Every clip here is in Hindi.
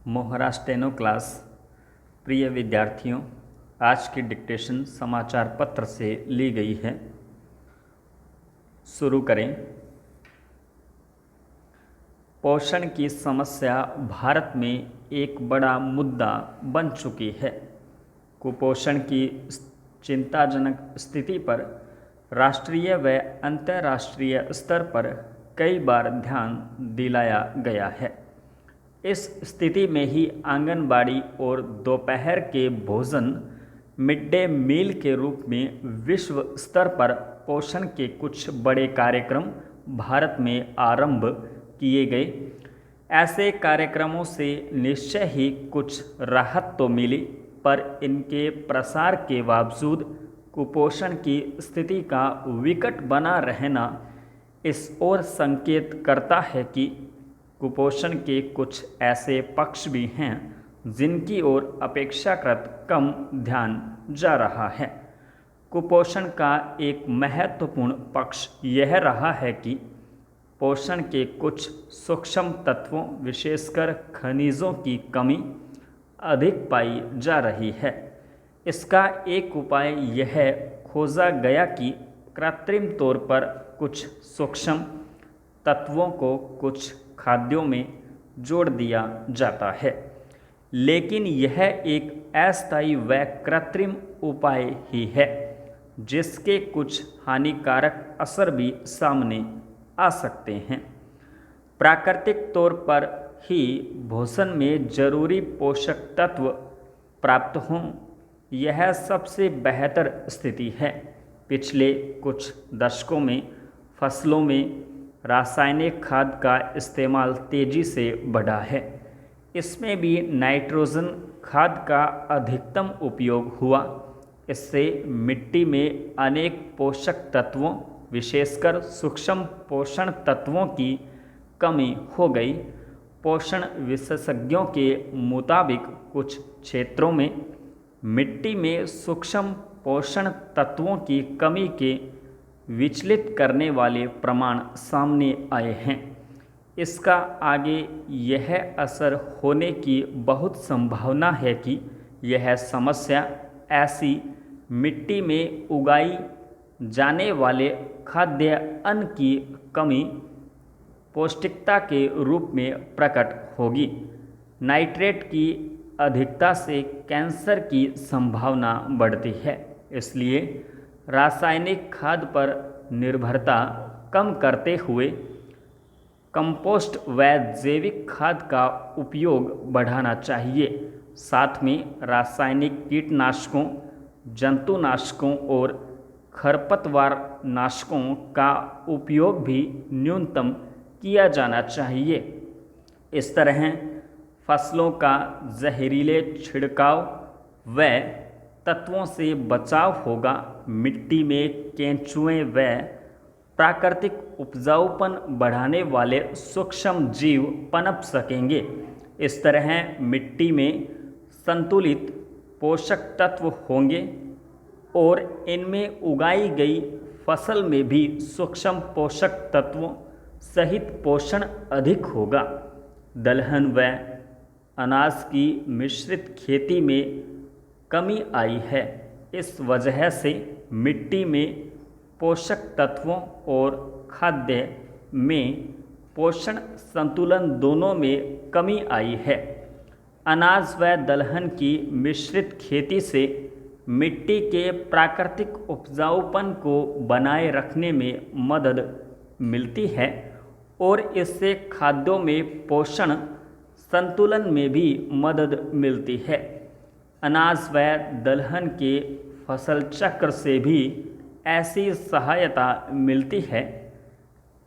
मोहरा स्टेनो क्लास। प्रिय विद्यार्थियों, आज की डिक्टेशन समाचार पत्र से ली गई है। शुरू करें। पोषण की समस्या भारत में एक बड़ा मुद्दा बन चुकी है। कुपोषण की चिंताजनक स्थिति पर राष्ट्रीय व अंतर्राष्ट्रीय स्तर पर कई बार ध्यान दिलाया गया है। इस स्थिति में ही आंगनबाड़ी और दोपहर के भोजन मिड डे मील के रूप में विश्व स्तर पर पोषण के कुछ बड़े कार्यक्रम भारत में आरंभ किए गए। ऐसे कार्यक्रमों से निश्चय ही कुछ राहत तो मिली, पर इनके प्रसार के बावजूद कुपोषण की स्थिति का विकट बना रहना इस ओर संकेत करता है कि कुपोषण के कुछ ऐसे पक्ष भी हैं जिनकी ओर अपेक्षाकृत कम ध्यान जा रहा है। कुपोषण का एक महत्वपूर्ण पक्ष यह रहा है कि पोषण के कुछ सूक्ष्म तत्वों, विशेषकर खनिजों की कमी अधिक पाई जा रही है। इसका एक उपाय यह खोजा गया कि कृत्रिम तौर पर कुछ सूक्ष्म तत्वों को कुछ खाद्यों में जोड़ दिया जाता है, लेकिन यह एक अस्थायी व कृत्रिम उपाय ही है जिसके कुछ हानिकारक असर भी सामने आ सकते हैं। प्राकृतिक तौर पर ही भोजन में जरूरी पोषक तत्व प्राप्त हों, यह सबसे बेहतर स्थिति है। पिछले कुछ दशकों में फसलों में रासायनिक खाद का इस्तेमाल तेजी से बढ़ा है। इसमें भी नाइट्रोजन खाद का अधिकतम उपयोग हुआ। इससे मिट्टी में अनेक पोषक तत्वों, विशेषकर सूक्ष्म पोषण तत्वों की कमी हो गई। पोषण विशेषज्ञों के मुताबिक कुछ क्षेत्रों में मिट्टी में सूक्ष्म पोषण तत्वों की कमी के विचलित करने वाले प्रमाण सामने आए हैं। इसका आगे यह असर होने की बहुत संभावना है कि यह समस्या ऐसी मिट्टी में उगाई जाने वाले खाद्य अन्न की कमी पौष्टिकता के रूप में प्रकट होगी। नाइट्रेट की अधिकता से कैंसर की संभावना बढ़ती है, इसलिए रासायनिक खाद पर निर्भरता कम करते हुए कंपोस्ट व जैविक खाद का उपयोग बढ़ाना चाहिए। साथ में रासायनिक कीटनाशकों, जंतुनाशकों और खरपतवार नाशकों का उपयोग भी न्यूनतम किया जाना चाहिए। इस तरह फसलों का जहरीले छिड़काव व तत्वों से बचाव होगा। मिट्टी में केंचुए व प्राकृतिक उपजाऊपन बढ़ाने वाले सूक्ष्म जीव पनप सकेंगे। इस तरह मिट्टी में संतुलित पोषक तत्व होंगे और इनमें उगाई गई फसल में भी सूक्ष्म पोषक तत्वों सहित पोषण अधिक होगा। दलहन व अनाज की मिश्रित खेती में कमी आई है। इस वजह से मिट्टी में पोषक तत्वों और खाद्य में पोषण संतुलन दोनों में कमी आई है। अनाज व दलहन की मिश्रित खेती से मिट्टी के प्राकृतिक उपजाऊपन को बनाए रखने में मदद मिलती है और इससे खाद्यों में पोषण संतुलन में भी मदद मिलती है। अनाज व दलहन के फसल चक्र से भी ऐसी सहायता मिलती है।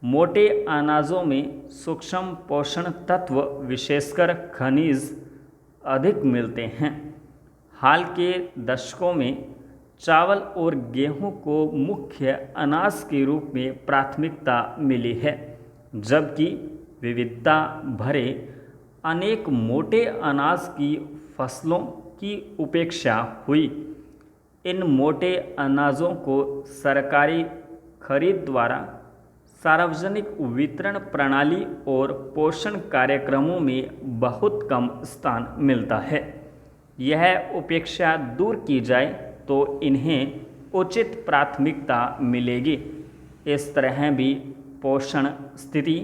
मोटे अनाजों में सूक्ष्म पोषण तत्व, विशेषकर खनिज अधिक मिलते हैं। हाल के दशकों में चावल और गेहूं को मुख्य अनाज के रूप में प्राथमिकता मिली है, जबकि विविधता भरे अनेक मोटे अनाज की फसलों की उपेक्षा हुई। इन मोटे अनाजों को सरकारी खरीद द्वारा सार्वजनिक वितरण प्रणाली और पोषण कार्यक्रमों में बहुत कम स्थान मिलता है। यह उपेक्षा दूर की जाए तो इन्हें उचित प्राथमिकता मिलेगी। इस तरह भी पोषण स्थिति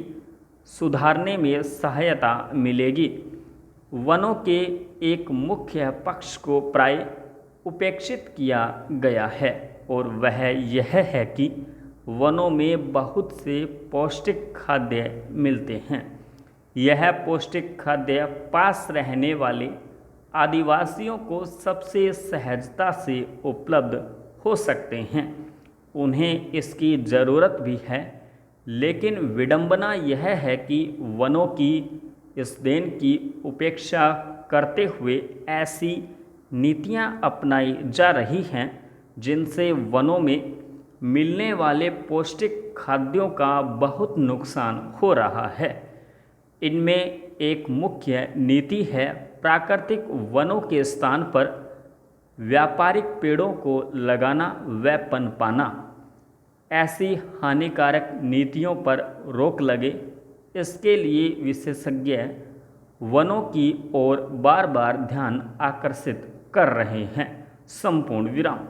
सुधारने में सहायता मिलेगी। वनों के एक मुख्य पक्ष को प्राय उपेक्षित किया गया है और वह यह है कि वनों में बहुत से पौष्टिक खाद्य मिलते हैं। यह पौष्टिक खाद्य पास रहने वाले आदिवासियों को सबसे सहजता से उपलब्ध हो सकते हैं। उन्हें इसकी ज़रूरत भी है, लेकिन विडंबना यह है कि वनों की इस देन की उपेक्षा करते हुए ऐसी नीतियां अपनाई जा रही हैं जिनसे वनों में मिलने वाले पौष्टिक खाद्यों का बहुत नुकसान हो रहा है। इनमें एक मुख्य नीति है प्राकृतिक वनों के स्थान पर व्यापारिक पेड़ों को लगाना व पनपाना। ऐसी हानिकारक नीतियों पर रोक लगे, इसके लिए विशेषज्ञ वनों की ओर बार बार ध्यान आकर्षित कर रहे हैं। संपूर्ण विराम।